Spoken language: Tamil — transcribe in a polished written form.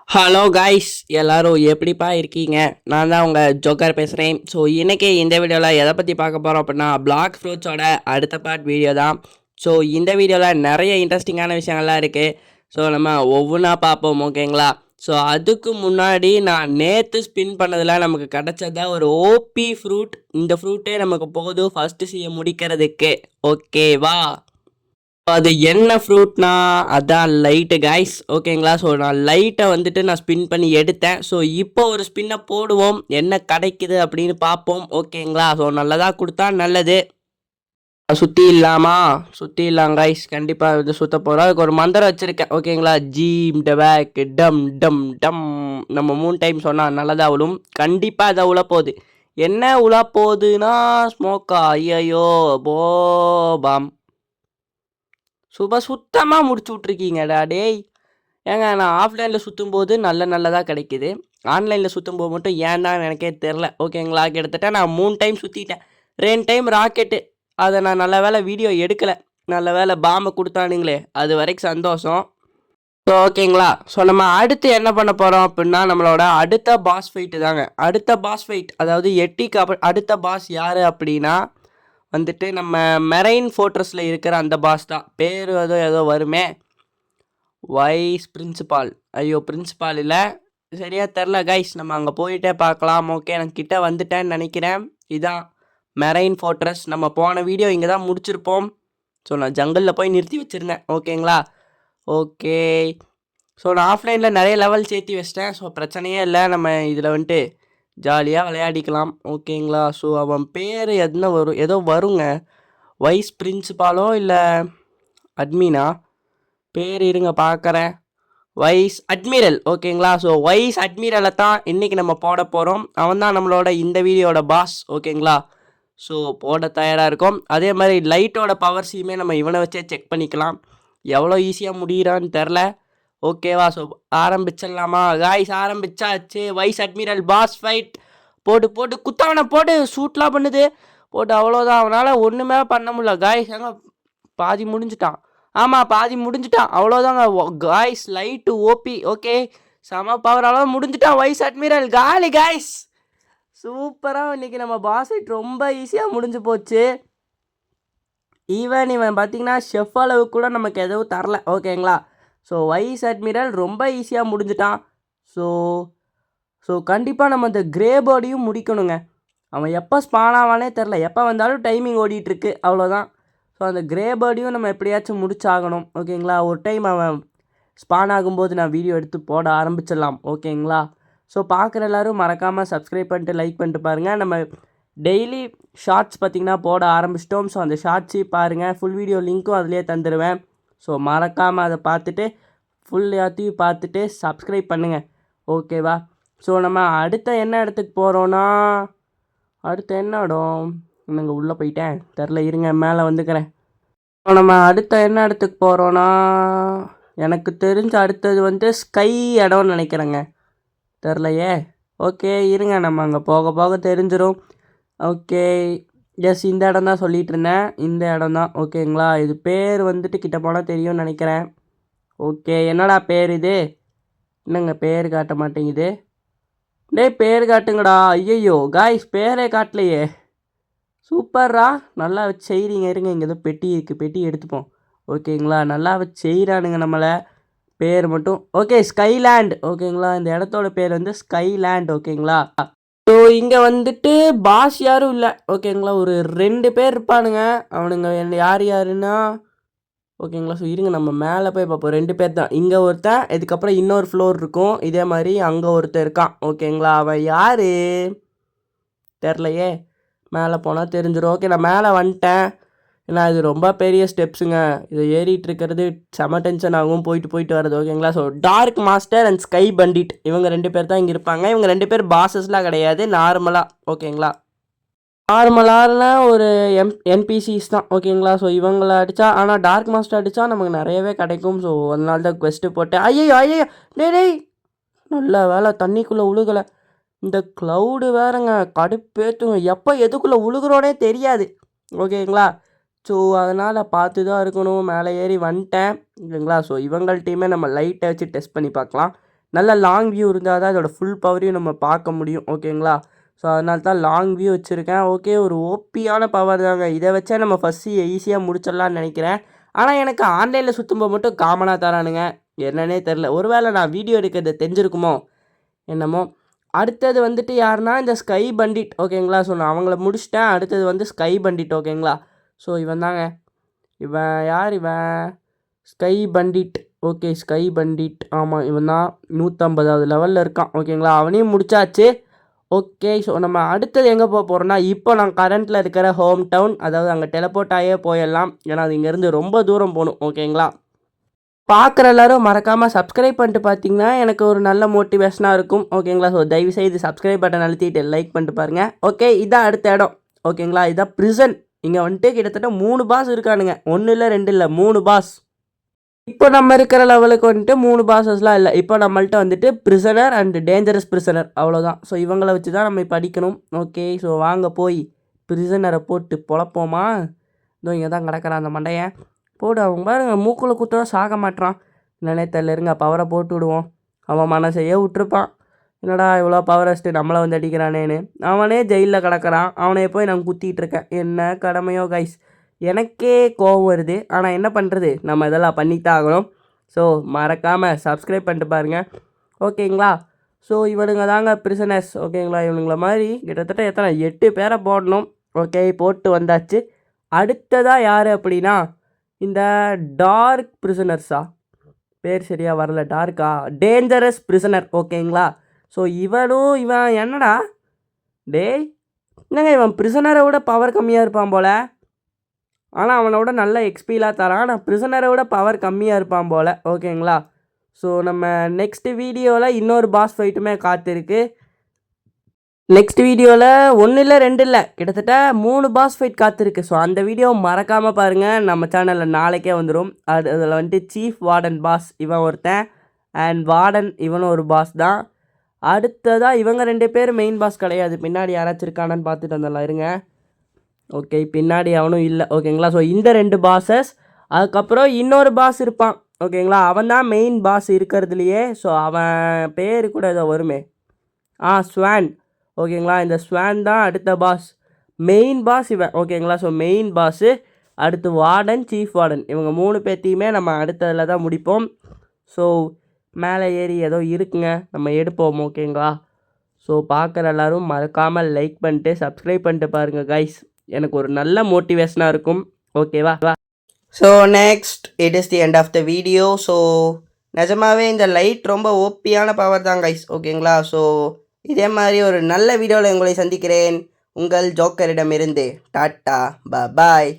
ஹலோ காய்ஸ், எல்லாரும் எப்படிப்பா இருக்கீங்க? நான் தான் உங்கள் ஜோக்கர் பேசுகிறேன். ஸோ இன்றைக்கி இந்த வீடியோவில் எதை பற்றி பார்க்க போகிறோம் அப்படின்னா, பிளாக் ஃப்ரூட்ஸோட அடுத்த பார்ட் வீடியோ தான். ஸோ இந்த வீடியோவில் நிறைய இன்ட்ரெஸ்டிங்கான விஷயங்கள்லாம் இருக்குது. ஸோ நம்ம ஒவ்வொன்றா பார்ப்போம், ஓகேங்களா? ஸோ அதுக்கு முன்னாடி நான் நேற்று ஸ்பின் பண்ணதில் நமக்கு கிடச்சதா ஒரு ஓபி ஃப்ரூட். இந்த ஃப்ரூட்டே நமக்கு போதும் ஃபஸ்ட்டு செய்ய முடிக்கிறதுக்கு, ஓகேவா? அது என்ன ஃப்ரூட்னா அதான் லைட்டு காய்ஸ், ஓகேங்களா? ஸோ நான் லைட்டை வந்துட்டு நான் ஸ்பின் பண்ணி எடுத்தேன். ஸோ இப்போ ஒரு ஸ்பின்னை போடுவோம், என்ன கிடைக்குது அப்படின்னு பார்ப்போம், ஓகேங்களா? ஸோ நல்லதாக கொடுத்தா நல்லது. சுற்றி இல்லாமல் காய்ஸ், கண்டிப்பாக இது சுற்ற போகிறோம். அதுக்கு ஒரு மந்திரம் வச்சுருக்கேன், ஓகேங்களா? ஜீம் டபேக் டம் டம் டம். நம்ம 3 டைம் சொன்னால் நல்லதாக விழும். கண்டிப்பாக அதை உழ போகுது. என்ன உழ போகுதுன்னா ஸ்மோக்கா. ஐயோ போபாம். சுத்தமாக முடிச்சு விட்ருக்கீங்கடா டேய். ஏங்க நான் ஆஃப்லைனில் சுற்றும் போது நல்லதாக கிடைக்கிது, ஆன்லைனில் சுற்றும் போது மட்டும் ஏன்னா எனக்கே தெரில, ஓகேங்களா? கிட்டத்தட்ட நான் 3 டைம் சுற்றிட்டேன். 2 டைம் ராக்கெட்டு, அதை நான் நல்ல வேலை வீடியோ எடுக்கலை. நல்ல வேலை பாம்பை கொடுத்தானுங்களே, அது வரைக்கும் சந்தோஷம். ஸோ ஓகேங்களா? ஸோ நம்ம அடுத்து என்ன பண்ண போகிறோம் அப்படின்னா, நம்மளோட அடுத்த பாஸ் ஃபைட்டு தாங்க. அடுத்த பாஸ் ஃபைட், அதாவது எட்டிக்கு அடுத்த பாஸ் யார் அப்படின்னா வந்துட்டு நம்ம மெரைன் ஃபோர்ட்ரஸில் இருக்கிற அந்த பாஸ் தான். பேர் ஏதோ வருமே, வைஸ் பிரின்சிபால். ஐயோ பிரின்சிபால் இல்லை, சரியாக தெரில கைஸ். நம்ம அங்கே போயிட்டே பார்க்கலாம். ஓகே, நான் கிட்டே வந்துட்டேன்னு நினைக்கிறேன். இதான் மெரைன் ஃபோர்ட்ரஸ். நம்ம போன வீடியோ இங்கே தான் முடிச்சிருப்போம். ஸோ நான் ஜங்கிளில் போய் நிறுத்தி வச்சுருந்தேன், ஓகேங்களா? ஓகே, ஸோ நான் ஆஃப்லைனில் நிறைய லெவல் சேர்த்தி வச்சிட்டேன். ஸோ பிரச்சனையே இல்லை, நம்ம இதில் வந்துட்டு ஜாலியாக விளையாடிக்கலாம், ஓகேங்களா? ஸோ அவன் பேர் என்ன வரும், ஏதோ வருங்க, வைஸ் பிரின்சிபாலோ இல்லை அட்மினா பேர், இருங்க பார்க்குறேன். வைஸ் அட்மிரல், ஓகேங்களா? ஸோ வைஸ் அட்மிரலை தான் இன்றைக்கி நம்ம போட போகிறோம். அவன் தான் நம்மளோட இந்த வீடியோட பாஸ், ஓகேங்களா? ஸோ போட தயாராக இருக்கும். அதே மாதிரி லைட்டோட பவர்ஸையுமே நம்ம இவனை வச்சே செக் பண்ணிக்கலாம். எவ்வளோ ஈஸியாக முடிகிறான்னு தெரில, ஓகேவா? ஸோ ஆரம்பிச்சிடலாமா காய்ஸ்? ஆரம்பிச்சாச்சு. Vice admiral boss fight. போட்டு குத்தவனை போட்டு ஷூட்லாம் பண்ணுது, போட்டு அவ்வளோதான். அவனால் ஒன்றுமே பண்ண முடியல காய்ஸ். எங்க பாதி முடிஞ்சிட்டான். ஆமாம், பாதி முடிஞ்சிட்டான், அவ்வளோதாங்க காய்ஸ். லைட்டு ஓபி, ஓகே, செம பவர். அளவு முடிஞ்சிட்டான் வைஸ் அட்மிரல். காலி காய்ஸ், சூப்பராக இன்றைக்கி நம்ம பாஸ் ஃபைட் ரொம்ப ஈஸியாக முடிஞ்சு போச்சு. இவன் பார்த்தீங்கன்னா ஷெஃப் அளவுக்கு கூட நமக்கு எதுவும் தரல, ஓகேங்களா? ஸோ வைஸ் அட்மிரல் ரொம்ப ஈஸியாக முடிஞ்சிட்டான். ஸோ கண்டிப்பாக நம்ம அந்த கிரே பேர்டையும் முடிக்கணுங்க. அவன் எப்போ ஸ்பான் ஆவானே தெரில, எப்போ வந்தாலும் டைமிங் ஓடிட்டுருக்கு, அவ்வளோதான். ஸோ அந்த கிரே பேர்டையும் நம்ம எப்படியாச்சும் முடிச்சாகணும், ஓகேங்களா? ஒரு டைம் அவன் ஸ்பான் ஆகும்போது நான் வீடியோ எடுத்து போட ஆரம்பிச்சிடலாம், ஓகேங்களா? ஸோ பார்க்குற எல்லோரும் மறக்காமல் சப்ஸ்கிரைப் பண்ணிட்டு லைக் பண்ணிட்டு பாருங்கள். நம்ம டெய்லி ஷார்ட்ஸ் பார்த்திங்கன்னா போட ஆரம்பிச்சிட்டோம். ஸோ அந்த ஷார்ட்ஸையும் பாருங்கள், ஃபுல் வீடியோ லிங்க்கும் அதிலே தந்துடுவேன். ஸோ மறக்காமல் அதை பார்த்துட்டு ஃபுல் எல்லாத்தையும் பார்த்துட்டு சப்ஸ்கிரைப் பண்ணுங்கள், ஓகேவா? ஸோ நம்ம அடுத்த என்ன இடத்துக்கு போகிறோன்னா, அடுத்த என்ன இடம், இன்னுங்க உள்ளே போயிட்டேன் தெரில, இருங்க மேலே வந்துக்கிறேன். ஸோ நம்ம அடுத்த என்ன இடத்துக்கு போகிறோன்னா, எனக்கு தெரிஞ்ச அடுத்தது வந்து ஸ்கை இடம்னு நினைக்கிறேங்க, தெரிலையே. ஓகே இருங்க, நம்ம அங்கே போக போக தெரிஞ்சிடும். ஓகே, எஸ், இந்த இடம் தான் சொல்லிகிட்டு இருந்தேன், இந்த இடம் தான், ஓகேங்களா? இது பேர் வந்துட்டு கிட்ட போனால் தெரியும்னு நினைக்கிறேன். ஓகே, என்னடா பேர் இது? என்னங்க பேர் காட்ட மாட்டேங்குது? டேய் பேர் காட்டுங்கடா. ஐயையோ காய்ஸ், பேரே காட்டலையே. சூப்பர்ரா, நல்லா வச்சு செய்கிறீங்க. இருங்க, இங்கே ஏதோ பெட்டி இருக்குது, பெட்டி எடுத்துப்போம், ஓகேங்களா? நல்லா வச்சு செய்கிறானுங்க நம்மளை. பேர் மட்டும் ஓகே, ஸ்கைலேண்ட், ஓகேங்களா? இந்த இடத்தோட பேர் வந்து ஸ்கைலேண்ட், ஓகேங்களா? ஸோ இங்கே வந்துட்டு பாஸ் யாரும் இல்லை, ஓகேங்களா? ஒரு 2 பேர் இருப்பானுங்க. அவனுங்க யாருன்னா, ஓகேங்களா? ஸோ இருங்க, நம்ம மேலே போய் பார்ப்போம். 2 பேர் தான். இங்கே ஒருத்தன், இதுக்கப்புறம் இன்னொரு ஃப்ளோர் இருக்கும், இதே மாதிரி அங்கே ஒருத்தர் இருக்கான், ஓகேங்களா? அவன் யார் தெரிலையே, மேலே போனால் தெரிஞ்சிடும். ஓகே, நான் மேலே வந்துட்டேன். ஏன்னா இது ரொம்ப பெரிய ஸ்டெப்ஸுங்க, இதை ஏறிட்டு இருக்கிறது செம டென்ஷன் ஆகும், போயிட்டு வர்றது, ஓகேங்களா? So dark master and sky bandit, இவங்க 2 பேர் தான் இங்கே இருப்பாங்க. இவங்க 2 பேர் பாஸஸ்லாம் கிடையாது, நார்மலாக, ஓகேங்களா? நார்மலான ஒரு என்பிசிஸ் தான், ஓகேங்களா? ஸோ இவங்களை அடித்தா, ஆனால் டார்க் மாஸ்டர் அடித்தா நமக்கு நிறையவே கிடைக்கும். ஸோ அதனால தான் குவெஸ்ட்டு போட்டேன். ஐயோ டேய், நல்ல வேலை தண்ணிக்குள்ளே உழுகலை. இந்த க்ளவுடு வேறங்க கடுப்பேற்றுங்க, எப்போ எதுக்குள்ளே உழுகுறோனே தெரியாது, ஓகேங்களா? ஸோ அதனால் பார்த்து தான் இருக்கணும். மேலே ஏறி வந்துட்டேன், ஓகேங்களா? ஸோ இவங்கள்ட்டையுமே நம்ம லைட்டை வச்சு டெஸ்ட் பண்ணி பார்க்கலாம். நல்ல லாங் வியூ இருந்தால் தான் இதோட ஃபுல் பவரையும் நம்ம பார்க்க முடியும் ஓகேங்களா. ஸோ அதனால தான் லாங் வியூ வச்சுருக்கேன். ஓகே, ஒரு ஓபியான பவர் தாங்க. இதை வச்சா நம்ம ஃபஸ்ட்டு ஈஸியாக முடிச்சிடலான்னு நினைக்கிறேன். ஆனால் எனக்கு ஆன்லைனில் சுற்றும்போது மட்டும் காமனாக தரானுங்க, என்னன்னே தெரில. ஒருவேளை நான் வீடியோ எடுக்கிறது தெரிஞ்சிருக்குமோ என்னமோ. அடுத்தது வந்துட்டு யாருன்னா இந்த ஸ்கை பண்டிட் ஓகேங்களா. ஸோ நான் அவங்கள முடிச்சிட்டேன். அடுத்தது வந்து ஸ்கை பண்டிட் ஓகேங்களா. ஸோ இவன் தாங்க, இவன் யார் இவன், sky Pandit. Okay, sky Pandit, ஆமாம் இவன் தான். 150வது லெவலில் இருக்கான் ஓகேங்களா. அவனையும் முடிச்சாச்சு. ஓகே, ஸோ நம்ம அடுத்தது எங்கே போக போகிறோம்னா, இப்போ நான் கரண்ட்டில் இருக்கிற ஹோம் டவுன், அதாவது அங்கே டெலபோர்ட் ஆகியே போயிடலாம். ஏன்னா அது இங்கேருந்து ரொம்ப தூரம் போகணும் ஓகேங்களா. பார்க்குற எல்லோரும் மறக்காமல் சப்ஸ்கிரைப் பண்ணிட்டு பார்த்தீங்கன்னா எனக்கு ஒரு நல்ல மோட்டிவேஷனாக இருக்கும் ஓகேங்களா. ஸோ தயவுசெய்து சப்ஸ்கிரைப் பட்டன் அழுத்திட்டு லைக் பண்ணிட்டு பாருங்கள். ஓகே, இதான் அடுத்த இடம் ஓகேங்களா. இதான் ப்ரிசன். இங்கே வந்துட்டு கிட்டத்தட்ட 3 பாஸ் இருக்கானுங்க. 1 இல்லை 2 இல்லை 3 பாஸ். இப்போ நம்ம இருக்கிற லெவலுக்கு வந்துட்டு 3 பாஸஸ்லாம் இல்லை. இப்போ நம்மள்ட்ட வந்துட்டு ப்ரிசனர் அண்ட் டேஞ்சரஸ் ப்ரிசனர், அவ்வளோதான். ஸோ இவங்களை வச்சு தான் நம்ம இப்போ அடிக்கணும். ஓகே, ஸோ வாங்க போய் ப்ரிசனரை போட்டு பொழப்போமா. இதோ இங்கே தான் கிடக்கிறான் அந்த மண்டையன். போடு, அவங்க பாருங்க மூக்கில் குத்தோட சாக மாட்டான். என்னன்னே தெரியல, இருங்க பவரை போட்டு விடுவோம். அவன் மனசையே விட்டுருப்பான், என்னடா இவ்வளோ பவர் வச்சுட்டு நம்மளை வந்து அடிக்கிறானேன்னு. அவனே ஜெயிலில் கிடக்கிறான், அவனே போய் நான் குத்திட்டு இருக்கேன். என்ன கடமையோ கைஸ், எனக்கே கோவம் வருது. ஆனால் என்ன பண்ணுறது, நம்ம இதெல்லாம் பண்ணித்தான் ஆகணும். ஸோ மறக்காமல் சப்ஸ்கிரைப் பண்ணிட்டு பாருங்கள் ஓகேங்களா. ஸோ இவனுங்க தாங்க ப்ரிசனர்ஸ் ஓகேங்களா. இவனுங்கள மாதிரி கிட்டத்தட்ட எத்தனை 8 பேரை போடணும். ஓகே, போட்டு வந்தாச்சு. அடுத்ததாக யார் அப்படின்னா இந்த டார்க் ப்ரிசனர்ஸா, பேர் சரியாக வரல, டார்க்கா, டேஞ்சரஸ் ப்ரிசனர் ஓகேங்களா. ஸோ இவன் என்னடா டேய், என்னங்க இவன் ப்ரிசனரை விட பவர் கம்மியாக இருப்பான் போல். ஆனால் அவனோட நல்ல எக்ஸ்பீலாம் தரான். ஆனால் ப்ரிசனரை விட பவர் கம்மியாக இருப்பான் போல் ஓகேங்களா. ஸோ நம்ம நெக்ஸ்ட் வீடியோவில் இன்னொரு பாஸ் ஃபைட்டுமே காத்திருக்கு. நெக்ஸ்ட் வீடியோவில் 1 இல்லை 2 இல்லை கிட்டத்தட்ட 3 பாஸ் ஃபைட் காத்திருக்கு. ஸோ அந்த வீடியோ மறக்காமல் பாருங்கள், நம்ம சேனலில் நாளைக்கே வந்துடும். அதில் வந்துட்டு சீஃப் வார்டன் பாஸ் இவன் ஒருத்தன், அண்ட் வார்டன் இவனும் ஒரு பாஸ் தான். அடுத்ததாக இவங்க 2 பேர் மெயின் பாஸ் கிடையாது. பின்னாடி யாராச்சும் இருக்கானான்னு பார்த்துட்டு வந்துடலாம் இருங்க. ஓகே, பின்னாடி அவனும் இல்லை ஓகேங்களா. ஸோ இந்த 2 பாஸஸ், அதுக்கப்புறம் இன்னொரு பாஸ் இருப்பான் ஓகேங்களா. அவன் தான் மெயின் பாஸ் இருக்கிறதுலையே. ஸோ அவன் பேர் கூட ஏதோ வருமே, ஸ்வான் ஓகேங்களா. இந்த ஸ்வான் தான் அடுத்த பாஸ், மெயின் பாஸ் இவன் ஓகேங்களா. ஸோ மெயின் பாஸு, அடுத்து வார்டன், சீஃப் வார்டன், இவங்க 3 பேர்த்தையுமே நம்ம அடுத்ததில் தான் முடிப்போம். ஸோ மேலே ஏறி ஏதோ இருக்குங்க, நம்ம எடுப்போம் ஓகேங்களா. ஸோ பார்க்குற எல்லோரும் மறக்காமல் லைக் பண்ணிட்டு சப்ஸ்கிரைப் பண்ணிட்டு பாருங்கள் கைஸ், எனக்கு ஒரு நல்ல மோட்டிவேஷனாக இருக்கும் ஓகேவா. So next it is the end of the video. So நிஜமாகவே இந்த லைட் ரொம்ப ஓபியான பவர் தான் கைஸ் ஓகேங்களா. ஸோ இதே மாதிரி ஒரு நல்ல வீடியோவில் உங்களை சந்திக்கிறேன். உங்கள் ஜோக்கரிடமிருந்து டாட்டா பாய்.